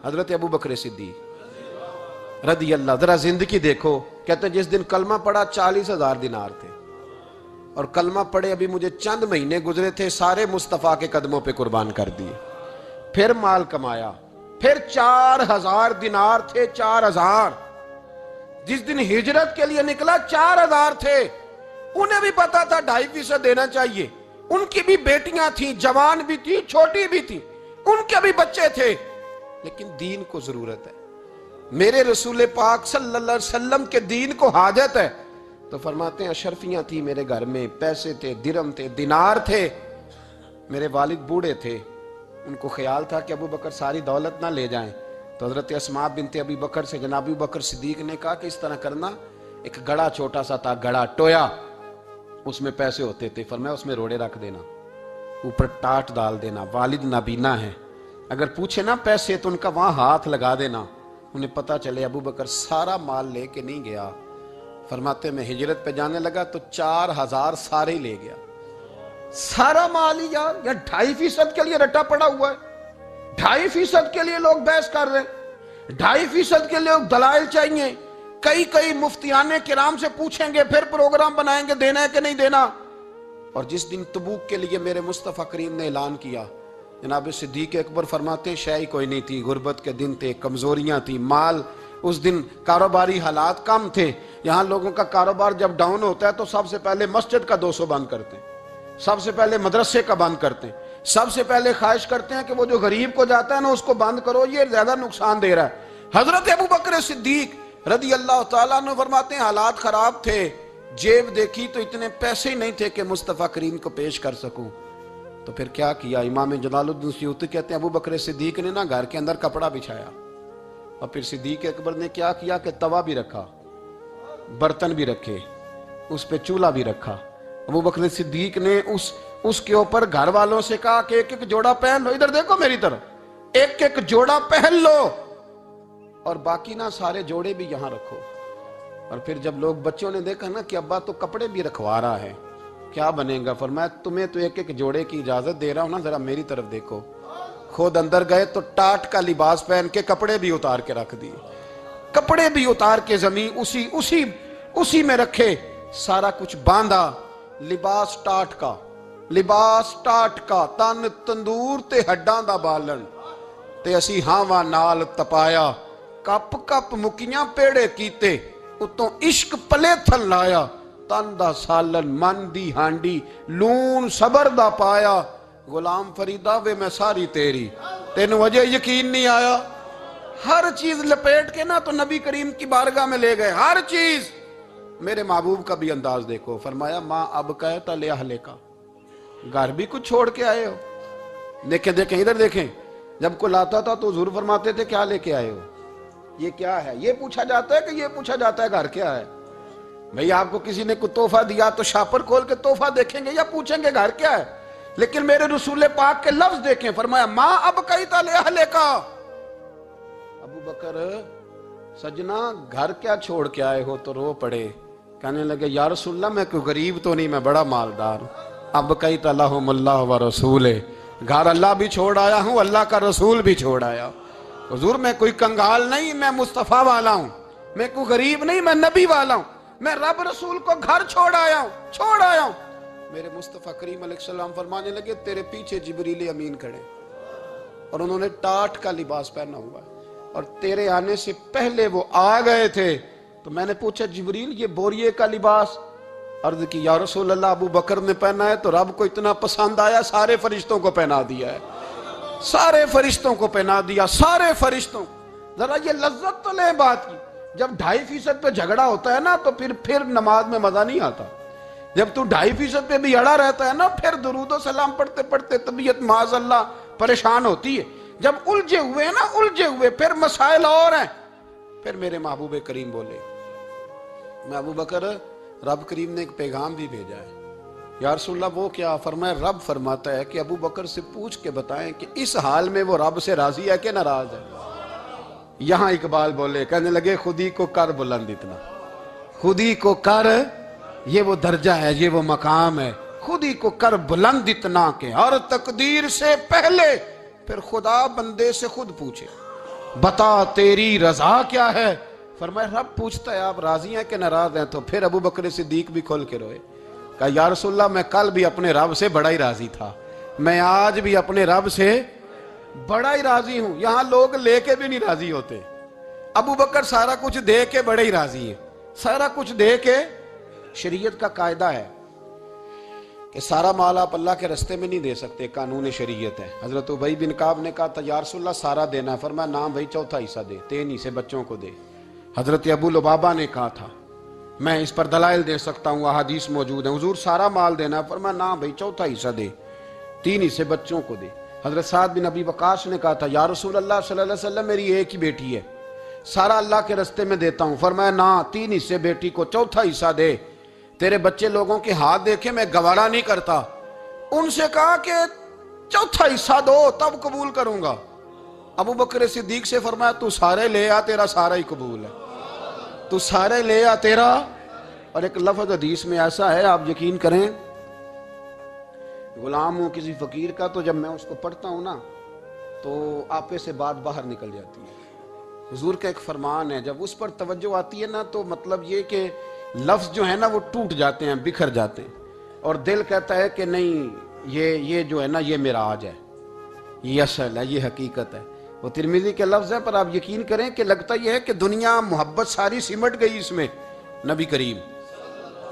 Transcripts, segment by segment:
حضرت ابو بکر صدیق رضی اللہ، ذرا زندگی دیکھو. کہتے ہیں جس دن کلمہ پڑھا 40,000 دینار تھے، اور کلمہ پڑھے ابھی مجھے چند مہینے گزرے تھے، سارے مصطفیٰ کے قدموں پہ قربان کر دیے. پھر مال کمایا، پھر 4,000 دینار تھے. 4,000 جس دن ہجرت کے لیے نکلا 4,000 تھے. انہیں بھی پتا تھا 2.5% دینا چاہیے. ان کی بھی بیٹیاں تھیں، جوان بھی تھی، چھوٹی بھی تھی، ان کے بھی بچے تھے، لیکن دین کو ضرورت ہے. میرے رسول پاک صلی اللہ علیہ وسلم کے دین کو حاجت ہے. تو فرماتے ہیں اشرفیاں تھی میرے گھر میں، پیسے تھے، درہم تھے، دینار تھے. میرے والد بوڑھے تھے، ان کو خیال تھا کہ ابو بکر ساری دولت نہ لے جائیں. تو حضرت اسماء بنت ابی بکر سے جناب ابو بکر صدیق نے کہا کہ اس طرح کرنا، ایک گڑا چھوٹا سا تھا، گڑا ٹویا، اس میں پیسے ہوتے تھے. فرمایا اس میں روڑے رکھ دینا، اوپر ٹاٹ ڈال دینا. والد نابینا ہے، اگر پوچھے نا پیسے تو ان کا وہاں ہاتھ لگا دینا، انہیں پتا چلے ابو بکر سارا مال لے کے نہیں گیا. فرماتے میں ہجرت پہ جانے لگا تو 4,000 سارے ہی لے گیا. سارا مال ہی یار، 2.5% کے لیے رٹا پڑا ہوا ہے. 2.5% کے لیے لوگ بحث کر رہے ہیں، 2.5% کے لیے لوگ دلائل چاہیے. کئی مفتیان کرام سے پوچھیں گے، پھر پروگرام بنائیں گے دینا ہے کہ نہیں دینا. اور جس دن تبوک کے لیے میرے مصطفیٰ کریم نے اعلان کیا، جناب صدیق اکبر فرماتے ہیں شے کوئی نہیں تھی، غربت کے دن تھے، کمزوریاں تھی، مال اس دن، کاروباری حالات کم تھے. یہاں لوگوں کا کاروبار جب ڈاؤن ہوتا ہے تو سب سے پہلے مسجد کا 200 بند کرتے ہیں، سب سے پہلے مدرسے کا بند کرتے ہیں، سب سے پہلے خواہش کرتے ہیں کہ وہ جو غریب کو جاتا ہے نا اس کو بند کرو، یہ زیادہ نقصان دے رہا ہے. حضرت ابو بکر صدیق رضی اللہ تعالیٰ عنہ فرماتے ہیں حالات خراب تھے، جیب دیکھی تو اتنے پیسے ہی نہیں تھے کہ مصطفیٰ کریم کو پیش کر سکوں. تو پھر کیا کیا؟ امام جلال الدین سیوطی کہتے ہیں ابو بکر صدیق نے نا گھر کے اندر کپڑا بچھایا، اور پھر صدیق اکبر نے کیا کیا کہ توا بھی رکھا، برتن بھی رکھے، اس پہ چولہا بھی رکھا. ابو بکر صدیق نے اس کے اوپر گھر والوں سے کہا کہ ایک ایک جوڑا پہن لو، ادھر دیکھو میری طرف، ایک ایک جوڑا پہن لو، اور باقی نا سارے جوڑے بھی یہاں رکھو. اور پھر جب لوگ بچوں نے دیکھا نا کہ ابا تو کپڑے بھی رکھوا رہا ہے، کیا بنے گا؟ فرمایا تمہیں تو ایک ایک جوڑے کی اجازت دے رہا ہوں نا، ذرا میری طرف دیکھو. خود اندر گئے تو ٹاٹ کا لباس پہن کے کپڑے بھی اتار کے رکھ دیے، کپڑے بھی اتار کے زمین اسی میں رکھے، سارا کچھ باندھا. لباس ٹاٹ کا تن تندور تے ہڈاں دا بالن تے اسی ہاواں نال تپایا، کپ کپ مکیاں پیڑے کیتے، اتوں عشق پلے تھل لایا، تن دا سالن من دی ہانڈی لون صبر دا پایا. غلام فریدہ وے میں ساری تیری، تینوں وجہ یقین نہیں آیا. ہر چیز لپیٹ کے نا تو نبی کریم کی بارگاہ میں لے گئے، ہر چیز. میرے محبوب کا بھی انداز دیکھو، فرمایا ماں اب کہتا لے اہلے کا، گھر بھی کچھ چھوڑ کے آئے ہو. دیکھیں ادھر دیکھیں، جب کوئی لاتا تھا تو حضور فرماتے تھے کیا لے کے آئے ہو، یہ کیا ہے؟ یہ پوچھا جاتا ہے کہ یہ پوچھا جاتا ہے گھر کیا ہے؟ بھئی آپ کو کسی نے کوئی تحفہ دیا تو شاپر کھول کے تحفہ دیکھیں گے یا پوچھیں گے گھر کیا ہے؟ لیکن میرے رسول پاک کے لفظ دیکھیں، فرمایا ماں اب کہتا لے اہلے کا. ابو بکر سجنا گھر کیا چھوڑ کے آئے ہو؟ تو رو پڑے، کہنے لگے یا رسول اللہ میں کوئی غریب تو نہیں، میں بڑا مالدار ہوں. اب کہتا لہم اللہ و رسول، گھر اللہ بھی چھوڑ آیا ہوں، اللہ کا رسول بھی چھوڑ آیا. حضور میں کوئی کنگال نہیں، میں مصطفیٰ والا ہوں، میں کوئی غریب نہیں، میں نبی والا ہوں، میں رب رسول کو گھر چھوڑ آیا ہوں. میرے مصطفیٰ کریم علیہ السلام فرمانے لگے تیرے پیچھے جبریل امین کھڑے، اور انہوں نے ٹاٹ کا لباس پہنا ہوا ہے، اور تیرے آنے سے پہلے وہ آ گئے تھے. تو میں نے پوچھا جبریل یہ بوریے کا لباس؟ عرض کی یا رسول اللہ ابو بکر نے پہنا ہے تو رب کو اتنا پسند آیا سارے فرشتوں کو پہنا دیا ہے، سارے فرشتوں کو پہنا دیا، سارے فرشتوں. ذرا یہ لذت تو لے بات کی. جب 2.5% پہ جھگڑا ہوتا ہے نا تو پھر نماز میں مزہ نہیں آتا. جب تو 2.5% پہ بھی اڑا رہتا ہے نا، پھر درود و سلام پڑھتے پڑھتے طبیعت معاذ اللہ پریشان ہوتی ہے. جب الجھے ہوئے پھر مسائل اور ہیں. پھر میرے محبوب کریم بولے، میں ابو بکر رب کریم نے ایک پیغام بھی بھیجا ہے. یا رسول اللہ وہ کیا؟ فرمایا رب فرماتا ہے کہ ابو بکر سے پوچھ کے بتائیں کہ اس حال میں وہ رب سے راضی ہے کہ ناراض ہے. یہاں اقبال بولے، کہنے لگے خودی کو کر بلند اتنا، خودی کو کر، یہ وہ درجہ ہے، یہ وہ مقام ہے، خودی کو کر بلند اتنا کہ ہر تقدیر سے پہلے پھر خدا بندے سے خود پوچھے. بتا تیری رضا کیا ہے؟ فرمایا رب پوچھتا ہے آپ راضی ہیں کہ ناراض ہیں؟ تو پھر ابو بکر صدیق بھی کھول کے روئے، کہا یا رسول اللہ میں کل بھی اپنے رب سے بڑا ہی راضی تھا، میں آج بھی اپنے رب سے بڑا ہی راضی ہوں۔ یہاں لوگ لے کے بھی نہیں راضی ہوتے، ابو بکر سارا کچھ دے کے بڑے ہی راضی ہیں، سارا کچھ دے کے۔ شریعت کا قاعدہ ہے کہ سارا مال آپ اللہ کے رستے میں نہیں دے سکتے، قانون شریعت ہے۔ حضرت ابی بن کعب نے کہا تھا یا رسول اللہ سارا دینا ہے، فرمایا نام بھائی چوتھا حصہ دے، 3 حصے بچوں کو دے۔ حضرت ابو لبابہ نے کہا تھا میں اس پر دلائل دے سکتا ہوں، احادیث موجود ہیں، حضور سارا مال دینا ہے، فرمایا نام بھائی چوتھا حصہ دے، 3 حصے بچوں کو دے۔ حضرت سعد بن ابی وقاص نے کہا تھا یا رسول اللہ صلی اللہ علیہ وسلم میری ایک ہی بیٹی ہے، سارا اللہ کے رستے میں دیتا ہوں، فرمایا نہ 3 حصے بیٹی کو، چوتھا حصہ دے، تیرے بچے لوگوں کے ہاتھ دیکھے میں گوارا نہیں کرتا۔ ان سے کہا کہ چوتھا حصہ دو تب قبول کروں گا۔ ابو بکر صدیق سے فرمایا تو سارے لے آ، تیرا سارا ہی قبول ہے، تو سارے لے آ تیرا۔ اور ایک لفظ حدیث میں ایسا ہے آپ یقین کریں، غلام ہوں کسی فقیر کا تو جب میں اس کو پڑھتا ہوں نا تو آپے سے بات باہر نکل جاتی ہے۔ حضور کا ایک فرمان ہے جب اس پر توجہ آتی ہے نا تو مطلب یہ کہ لفظ جو ہے نا وہ ٹوٹ جاتے ہیں، بکھر جاتے ہیں، اور دل کہتا ہے کہ نہیں یہ جو ہے نا یہ معراج ہے، یہ اصل ہے، یہ حقیقت ہے۔ وہ ترمذی کے لفظ ہے پر آپ یقین کریں کہ لگتا یہ ہے کہ دنیا محبت ساری سمٹ گئی اس میں۔ نبی کریم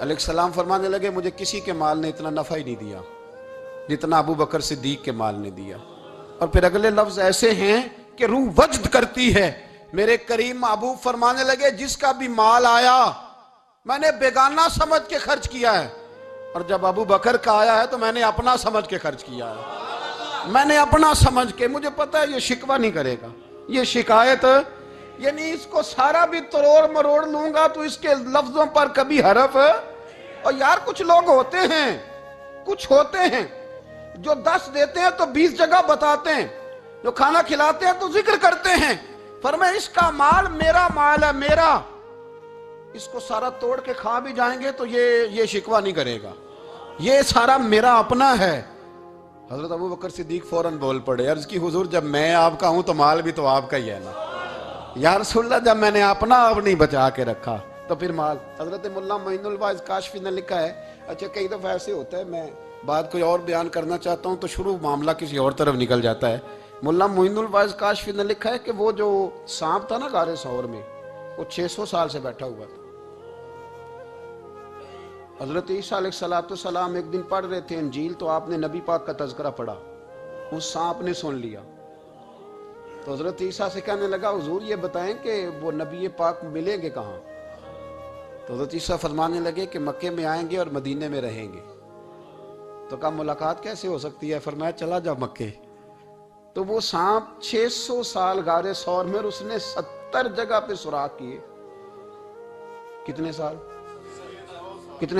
علیہ السلام فرمانے لگے مجھے کسی کے مال نے اتنا نفع ہی نہیں دیا جتنا ابو بکر صدیق کے مال نے دیا۔ اور پھر اگلے لفظ ایسے ہیں کہ روح وجد کرتی ہے۔ میرے کریم محبوب فرمانے لگے جس کا بھی مال آیا میں نے بیگانہ سمجھ کے خرچ کیا ہے، اور جب ابو بکر کا آیا ہے تو میں نے اپنا سمجھ کے خرچ کیا ہے، میں نے اپنا سمجھ کے، مجھے پتا ہے یہ شکوہ نہیں کرے گا، یہ شکایت، یعنی اس کو سارا بھی تروڑ مروڑ لوں گا تو اس کے لفظوں پر کبھی حرف۔ اور یار کچھ لوگ ہوتے ہیں جو 10 دیتے ہیں تو 20 جگہ بتاتے ہیں، جو کھانا کھلاتے ہیں تو ذکر کرتے ہیں، فرمایا اس کا مال میرا مال ہے، میرا، اس کو سارا توڑ کے کھا بھی جائیں گے تو یہ شکوہ نہیں کرے گا، یہ سارا میرا اپنا ہے۔ حضرت ابو بکر صدیق فوراً بول پڑے، عرض کی حضور جب میں آپ کا ہوں تو مال بھی تو آپ کا ہی ہے نا۔ یا رسول اللہ جب میں نے اپنا آپ نہیں بچا کے رکھا تو پھر مال۔ حضرت مولانا معین الواعظ کاشفی نے لکھا ہے، اچھا کئی دفعہ ایسے ہوتا ہے میں بات کوئی اور بیان کرنا چاہتا ہوں تو شروع معاملہ کسی اور طرف نکل جاتا ہے۔ مولانا معین الواعظ کاشفی نے لکھا ہے کہ وہ جو سانپ تھا نا غار ثور میں، وہ 600 سال سے بیٹھا ہوا تھا۔ حضرت عیسیٰ علیہ السلام ایک دن پڑھ رہے تھے انجیل تو آپ نے نبی پاک کا تذکرہ پڑھا، اس سانپ نے سن لیا تو حضرت عیسیٰ سے کہنے لگا حضور یہ بتائیں کہ وہ نبی پاک ملیں گے کہاں؟ تو حضرت عیسیٰ فرمانے لگے کہ مکے میں آئیں گے اور مدینے میں رہیں گے۔ تو کہا ملاقات کیسے ہو سکتی ہے؟ فرمایا چلا جا مکے۔ تو وہ سانپ 600 سال غار ثور میں، اور اس نے 70 جگہ پہ سوراخ کیے۔ کتنے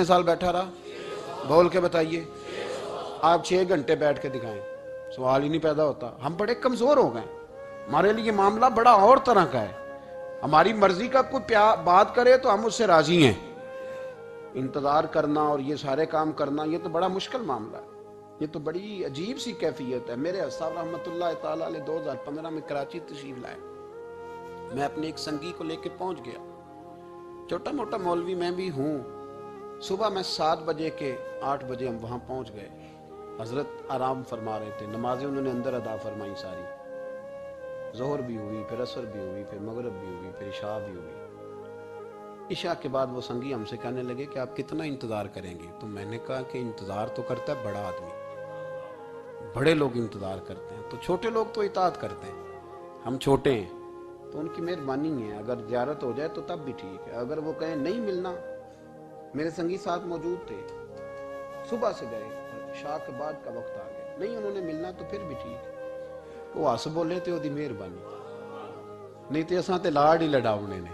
سال بیٹھا رہا؟ بول کے بتائیے۔ آپ 6 گھنٹے بیٹھ کے دکھائیں، سوال ہی نہیں پیدا ہوتا۔ ہم بڑے کمزور ہو گئے، ہمارے لیے معاملہ بڑا اور طرح کا ہے، ہماری مرضی کا کوئی بات کرے تو ہم اس سے راضی ہیں، انتظار کرنا اور یہ سارے کام کرنا یہ تو بڑا مشکل معاملہ ہے، یہ تو بڑی عجیب سی کیفیت ہے۔ میرے صاحب رحمۃ اللہ تعالیٰ علیہ 2015 میں کراچی تشریف لائے، میں اپنے ایک سنگی کو لے کے پہنچ گیا، چھوٹا موٹا مولوی میں بھی ہوں۔ صبح میں 7 بجے کے 8 بجے ہم وہاں پہنچ گئے، حضرت آرام فرما رہے تھے، نمازیں انہوں نے اندر ادا فرمائی ساری، ظہر بھی ہوئی، پھر عصر بھی ہوئی، پھر مغرب بھی ہوئی، پھر عشاء بھی ہوئی۔ عشاء کے بعد وہ سنگی ہم سے کہنے لگے کہ آپ کتنا انتظار کریں گے؟ تو میں نے کہا کہ انتظار تو کرتا ہے بڑا آدمی، بڑے لوگ انتظار کرتے ہیں، تو چھوٹے لوگ تو اطاعت کرتے ہیں، ہم چھوٹے ہیں تو ان کی مہربانی ہے، اگر زیارت ہو جائے تو تب بھی ٹھیک ہے، اگر وہ کہیں نہیں ملنا۔ میرے سنگی ساتھ موجود تھے، صبح سے گئے، عشاء کے بعد کا وقت آ گیا، نہیں انہوں نے ملنا تو پھر بھی ٹھیک ہے، وہ ہس بولے تے دی مہربانی، نہیں تے اساں تے لاڑ ہی لڑاونے نے،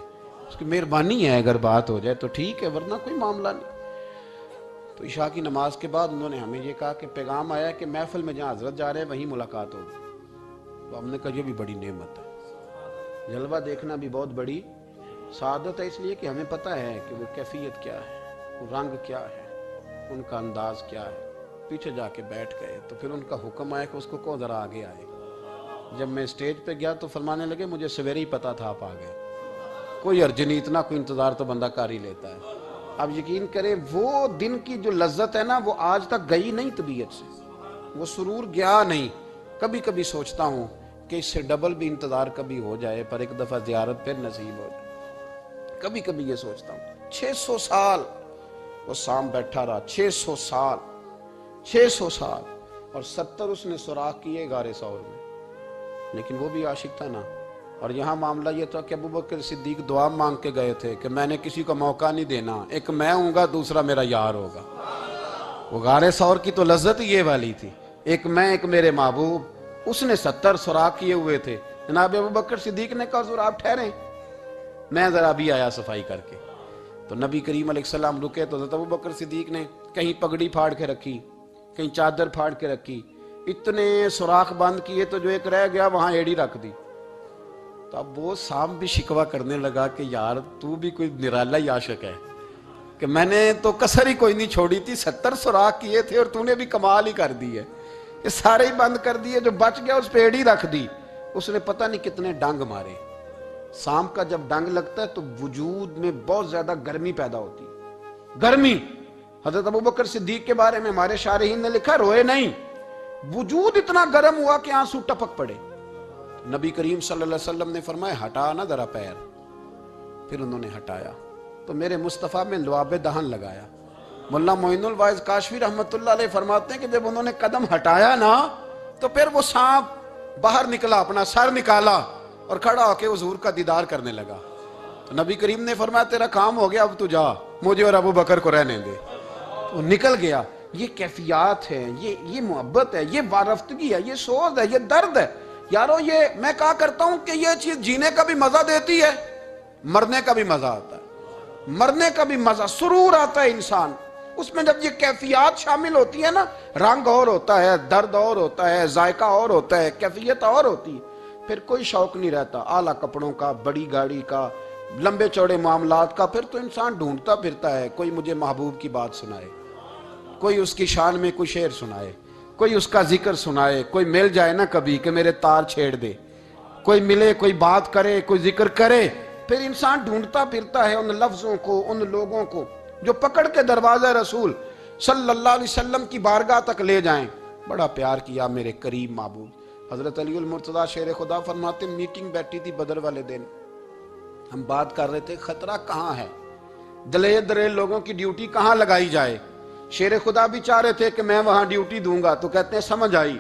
اس کی مہربانی ہے، اگر بات ہو جائے تو ٹھیک ہے ورنہ کوئی معاملہ نہیں۔ تو عشاء کی نماز کے بعد انہوں نے ہمیں یہ کہا کہ پیغام آیا کہ محفل میں جہاں حضرت جا رہے ہیں وہیں ملاقات ہوگی۔ تو ہم نے کہا یہ بھی بڑی نعمت ہے، جلوہ دیکھنا بھی بہت بڑی سعادت ہے، اس لیے کہ ہمیں پتہ ہے کہ وہ کیفیت کیا ہے، وہ رنگ کیا ہے، ان کا انداز کیا ہے۔ پیچھے جا کے بیٹھ گئے تو پھر ان کا حکم آیا کہ اس کو ذرا آگے آئے، جب میں اسٹیج پہ گیا تو فرمانے لگے مجھے سویرے ہی پتا تھا آپ آ گئے، کوئی ارج نہیں، اتنا کوئی انتظار تو بندہ کر ہی لیتا ہے۔ اب یقین کریں وہ دن کی جو لذت ہے نا وہ آج تک گئی نہیں طبیعت سے، وہ سرور گیا نہیں۔ کبھی کبھی سوچتا ہوں کہ اس سے ڈبل بھی انتظار کبھی ہو جائے، پر ایک دفعہ زیارت پھر نصیب ہو جائے۔ کبھی کبھی یہ سوچتا ہوں 600 سال وہ سام بیٹھا رہا، 600 سال، 600 سال، اور 70 اس نے سوراخ کیے غار ثور میں، لیکن وہ بھی عاشق تھا نا۔ اور یہاں معاملہ یہ تھا کہ ابوبکر صدیق دعا مانگ کے گئے تھے کہ میں نے کسی کو موقع نہیں دینا، ایک میں ہوں گا دوسرا میرا یار ہوگا۔ وہ غار ثور کی تو لذت یہ والی تھی، ایک میں ایک میرے محبوب۔ اس نے 70 سوراخ کیے ہوئے تھے۔ جناب ابوبکر صدیق نے کہا حضور آپ ٹھہریں، میں ذرا بھی آیا صفائی کر کے۔ تو نبی کریم علیہ السلام رکے تو حضرت ابوبکر صدیق نے کہیں پگڑی پھاڑ کے رکھی، کہیں چادر پھاڑ کے رکھی، اتنے سوراخ بند کیے تو جو ایک رہ گیا وہاں ایڑی رکھ دی۔ تو اب وہ سام بھی شکوہ کرنے لگا کہ یار تو بھی کوئی نرالا ہی عاشق ہے کہ میں نے تو کسر ہی کوئی نہیں چھوڑی تھی، 70 سوراخ کیے تھے اور تو نے بھی کمال ہی کر دی ہے، یہ سارے ہی بند کر دیے، جو بچ گیا اس پہ ایڑی رکھ دی۔ اس نے پتہ نہیں کتنے ڈنگ مارے۔ سام کا جب ڈنگ لگتا ہے تو وجود میں بہت زیادہ گرمی پیدا ہوتی ہے، گرمی۔ حضرت ابوبکر صدیق کے بارے میں ہمارے شارحین نے لکھا روئے نہیں، وجود اتنا گرم ہوا کہ آنسو ٹپک پڑے۔ نبی کریم صلی اللہ علیہ وسلم نے فرمایا ہٹا نہ ذرا پیر، پھر انہوں نے ہٹایا تو میرے مصطفیٰ میں لعاب دہن لگایا۔ مولانا معین الواعظ کاشفی رحمۃ اللہ علیہ فرماتے ہیں کہ جب انہوں نے قدم ہٹایا نا تو پھر وہ سانپ باہر نکلا، اپنا سر نکالا اور کھڑا ہو کے حضور کا دیدار کرنے لگا۔ تو نبی کریم نے فرمایا تیرا کام ہو گیا، اب تو جا، مجھے اور ابو بکر کو رہنے دے۔ وہ نکل گیا۔ یہ کیفیات ہے، یہ محبت ہے، یہ وارفتگی ہے، یہ سوز ہے، یہ درد ہے۔ یارو یہ میں کہا کرتا ہوں کہ یہ چیز جینے کا بھی مزہ دیتی ہے، مرنے کا بھی مزہ آتا ہے، مرنے کا بھی مزہ، سرور آتا ہے انسان اس میں جب یہ کیفیات شامل ہوتی ہے نا۔ رنگ اور ہوتا ہے، درد اور ہوتا ہے، ذائقہ اور ہوتا ہے، کیفیت اور ہوتی ہے، پھر کوئی شوق نہیں رہتا اعلیٰ کپڑوں کا، بڑی گاڑی کا، لمبے چوڑے معاملات کا۔ پھر تو انسان ڈھونڈتا پھرتا ہے کوئی مجھے محبوب کی بات سنائے، کوئی اس کی شان میں کوئی شعر سنائے، کوئی اس کا ذکر سنائے، کوئی مل جائے نا کبھی کہ میرے تار چھیڑ دے، کوئی ملے، کوئی بات کرے، کوئی ذکر کرے۔ پھر انسان ڈھونڈتا پھرتا ہے ان لفظوں کو، ان لوگوں کو جو پکڑ کے دروازہ رسول صلی اللہ علیہ وسلم کی بارگاہ تک لے جائیں۔ بڑا پیار کیا میرے قریب محبوب۔ حضرت علی المرتضیٰ شیر خدا فرماتے میٹنگ بیٹھی تھی بدر والے دن، ہم بات کر رہے تھے خطرہ کہاں ہے، دلیر دلیر لوگوں کی ڈیوٹی کہاں لگائی جائے۔ شیر خدا بھی چاہ رہے تھے کہ میں وہاں ڈیوٹی دوں گا، تو کہتے ہیں سمجھ آئی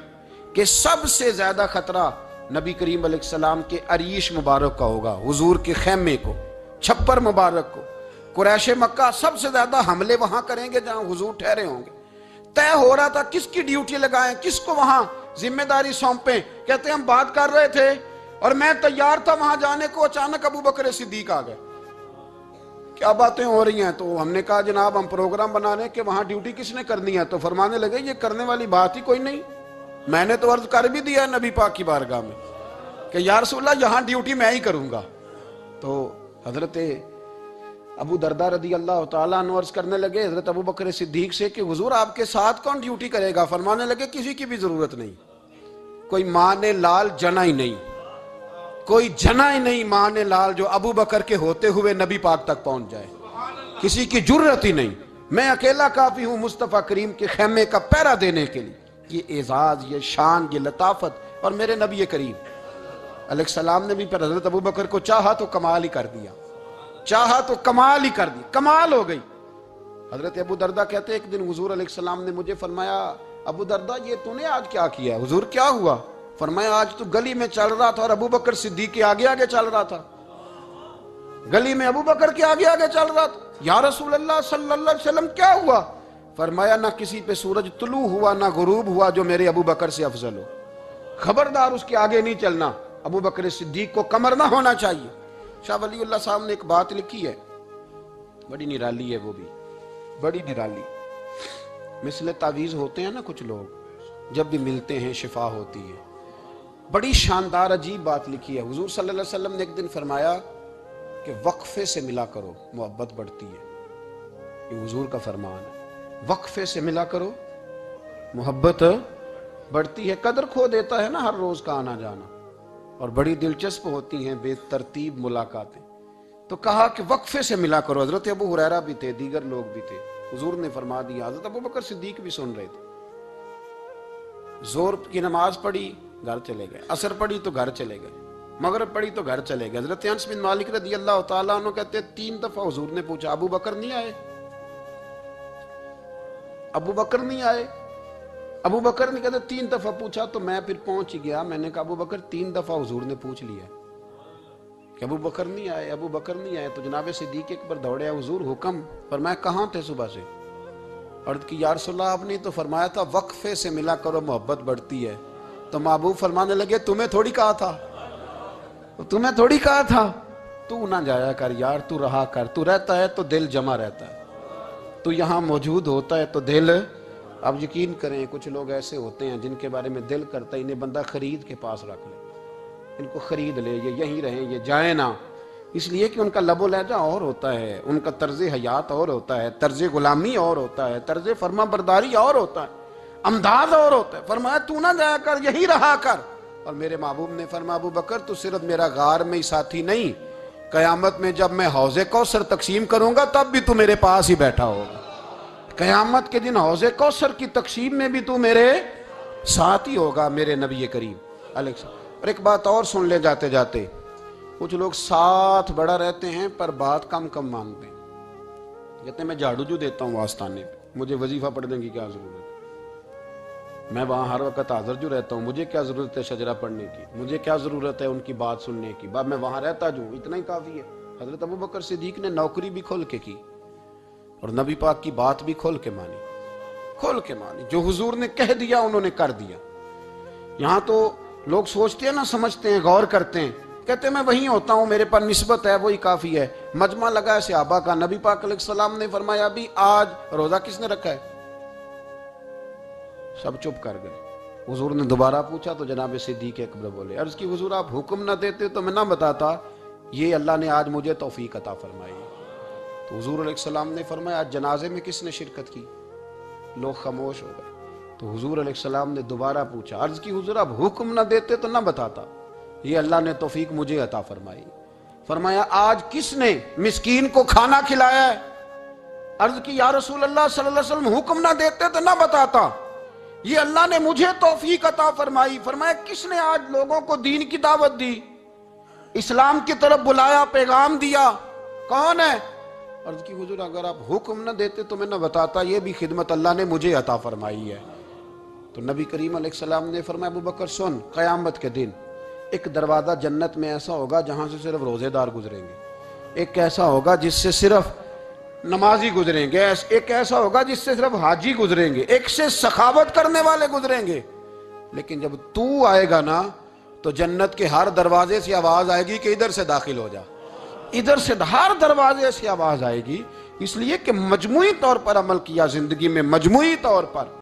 کہ سب سے زیادہ خطرہ نبی کریم علیہ السلام کے عریش مبارک کا ہوگا، حضور کے خیمے کو، چھپر مبارک کو۔ قریش مکہ سب سے زیادہ حملے وہاں کریں گے جہاں حضور ٹھہرے ہوں گے۔ طے ہو رہا تھا کس کی ڈیوٹی لگائیں، کس کو وہاں ذمہ داری سونپیں۔ کہتے ہیں ہم بات کر رہے تھے اور میں تیار تھا وہاں جانے کو، اچانک ابو بکر صدیق آ گئے۔ کیا باتیں ہو رہی ہیں؟ تو ہم نے کہا جناب ہم پروگرام بنا رہے ہیں کہ وہاں ڈیوٹی کس نے کرنی ہے۔ تو فرمانے لگے یہ کرنے والی بات ہی کوئی نہیں، میں نے تو عرض کر بھی دیا نبی پاک کی بارگاہ میں کہ یا رسول اللہ یہاں ڈیوٹی میں ہی کروں گا۔ تو حضرت ابو دردہ رضی اللہ تعالیٰ عنہ عرض کرنے لگے حضرت ابو بکر صدیق سے کہ حضور آپ کے ساتھ کون ڈیوٹی کرے گا؟ فرمانے لگے کسی کی بھی ضرورت نہیں، کوئی ماں نے لال جنا ہی نہیں، کوئی جنا ہی نہیں ماں نے لال جو ابو بکر کے ہوتے ہوئے نبی پاک تک پہنچ جائے، کسی کی جرت ہی نہیں، میں اکیلا کافی ہوں مصطفیٰ کریم کے خیمے کا پہرا دینے کے لیے۔ یہ اعزاز، یہ شان، یہ لطافت، اور میرے نبی کریم علیہ السلام نے بھی پھر حضرت ابو بکر کو چاہا تو کمال ہی کر دیا، چاہا تو کمال ہی کر دی، کمال ہو گئی۔ حضرت ابو دردہ کہتے ایک دن حضور علیہ السلام نے مجھے فرمایا ابو دردہ یہ تو نے آج کیا کیا ہے؟ حضور کیا ہوا؟ فرمایا آج تو گلی میں چل رہا تھا اور ابو بکر صدیق کے آگے آگے چل رہا تھا، گلی میں ابو بکر کے آگے آگے چل رہا تھا۔ یا رسول اللہ صلی اللہ علیہ وسلم کیا ہوا؟ فرمایا نہ کسی پہ سورج طلوع ہوا نہ غروب ہوا جو میرے ابو بکر سے افضل ہو، خبردار اس کے آگے نہیں چلنا، ابو بکر صدیق کو کمر نہ ہونا چاہیے۔ شاہ ولی اللہ صاحب نے ایک بات لکھی ہے، بڑی نرالی ہے، وہ بھی بڑی نرالی۔ مثل تعویذ ہوتے ہیں نا کچھ لوگ، جب بھی ملتے ہیں شفا ہوتی ہے۔ بڑی شاندار عجیب بات لکھی ہے۔ حضور صلی اللہ علیہ وسلم نے ایک دن فرمایا کہ وقفے سے ملا کرو محبت بڑھتی ہے، یہ حضور کا فرمان ہے، وقفے سے ملا کرو محبت بڑھتی ہے۔ قدر کھو دیتا ہے نا ہر روز کا آنا جانا، اور بڑی دلچسپ ہوتی ہیں بے ترتیب ملاقاتیں. تو کہا کہ وقفے سے ملا کرو. حضرت ابو ہریرہ بھی تھے، دیگر لوگ بھی تھے. حضور نے فرما دیا. حضرت ابو بکر صدیق بھی سن رہے تھے. زور کی نماز پڑھی، گھر چلے گئے. عصر پڑھی تو گھر چلے گئے. مغرب پڑھی تو گھر چلے گئے. حضرت انس بن مالک رضی اللہ تعالیٰ عنہ کہتے ہیں 3 دفعہ حضور نے پوچھا ابو بکر نہیں آئے؟ ابو بکر نہیں آئے؟ ابو بکر نے کہتے 3 دفعہ پوچھا تو میں پھر پہنچ گیا. میں نے کہا ابو بکر 3 دفعہ حضور نے پوچھ لیا کہ ابو بکر نہیں آئے، ابو بکر نہیں آئے. تو جناب صدیق اکبر دوڑے. حضور حکم. فرمایا کہاں تھے صبح سے؟ عرض کی یا رسول اللہ آپ نے تو فرمایا تھا وقفے سے ملا کرو محبت بڑھتی ہے. تو محبوب فرمانے لگے تمہیں تھوڑی کہا تھا، تمہیں تھوڑی کہا تھا. تو نہ جایا کر یار، تو رہا کر. تو رہتا ہے تو دل جمع رہتا ہے، تو یہاں موجود ہوتا ہے تو دل. اب یقین کریں کچھ لوگ ایسے ہوتے ہیں جن کے بارے میں دل کرتا ہے انہیں بندہ خرید کے پاس رکھ لے، ان کو خرید لے، یہ یہیں رہیں، یہ جائیں نہ. اس لیے کہ ان کا لب و لہجہ اور ہوتا ہے، ان کا طرز حیات اور ہوتا ہے، طرز غلامی اور ہوتا ہے، طرز فرما برداری اور ہوتا ہے، انداز اور ہوتا ہے. فرمایا تو نہ جایا کر، یہی رہا کر. اور میرے محبوب نے فرمایا ابو بکر تو صرف میرا غار میں ہی ساتھی نہیں، قیامت میں جب میں حوض کوثر تقسیم کروں گا تب بھی تو میرے پاس ہی بیٹھا ہوگا. قیامت کے دن حوض کوثر کی تقسیم میں بھی تو میرے ساتھ ہی ہوگا میرے نبی کریم علیہ السلام. اور ایک بات اور سن لے جاتے جاتے، کچھ لوگ ساتھ بڑا رہتے ہیں پر بات کم کم مانتے ہیں. کہتے ہیں میں جھاڑو جو دیتا ہوں آستانے پہ، مجھے وظیفہ پڑھنے کی کیا ضرورت ہے؟ میں وہاں ہر وقت حاضر جو رہتا ہوں، مجھے کیا ضرورت ہے شجرہ پڑھنے کی؟ مجھے کیا ضرورت ہے ان کی بات سننے کی؟ میں وہاں رہتا جو اتنا ہی کافی ہے. حضرت ابو بکر صدیق نے نوکری بھی کھول کے کی اور نبی پاک کی بات بھی کھول کے مانی، کھول کے مانی. جو حضور نے کہہ دیا انہوں نے کر دیا. یہاں تو لوگ سوچتے ہیں نہ سمجھتے ہیں، غور کرتے ہیں، کہتے ہیں میں وہیں ہوتا ہوں، میرے پاس نسبت ہے، وہی کافی ہے. مجمع لگا ہے صحابہ کا. نبی پاک علیہ السلام نے فرمایا ابھی آج روزہ کس نے رکھا ہے؟ سب چپ کر گئے. حضور نے دوبارہ پوچھا تو جناب صدیق اکبر بولے. عرض کی حضور آپ حکم نہ دیتے تو میں نہ بتاتا، یہ اللہ نے آج مجھے توفیق عطا فرمائی. تو حضور علیہ السلام نے فرمایا آج جنازے میں کس نے شرکت کی؟ لوگ خاموش ہو گئے. تو حضور علیہ السلام نے دوبارہ پوچھا. عرض کی حضور آپ حکم نہ دیتے تو نہ بتاتا، یہ اللہ نے توفیق مجھے عطا فرمائی. فرمایا آج کس نے مسکین کو کھانا کھلایا ہے؟ عرض کی یا رسول اللہ صلی اللہ علیہ وسلم حکم نہ دیتے تو نہ بتاتا، یہ اللہ نے مجھے توفیق عطا فرمائی. فرمایا کس نے آج لوگوں کو دین کی دعوت دی، اسلام کی طرف بلایا، پیغام دیا؟ کون ہے؟ عرض کی حضور اگر آپ حکم نہ دیتے تو میں نہ بتاتا، یہ بھی خدمت اللہ نے مجھے عطا فرمائی ہے. تو نبی کریم علیہ السلام نے فرمایا ابو بکر سن، قیامت کے دن ایک دروازہ جنت میں ایسا ہوگا جہاں سے صرف روزے دار گزریں گے، ایک ایسا ہوگا جس سے صرف نمازی گزریں گے، ایک ایسا ہوگا جس سے صرف حاجی گزریں گے، ایک سے سخاوت کرنے والے گزریں گے. لیکن جب تو آئے گا نا تو جنت کے ہر دروازے سے آواز آئے گی کہ ادھر سے داخل ہو جا، ادھر سے ہر دروازے سے آواز آئے گی. اس لیے کہ مجموعی طور پر عمل کیا زندگی میں، مجموعی طور پر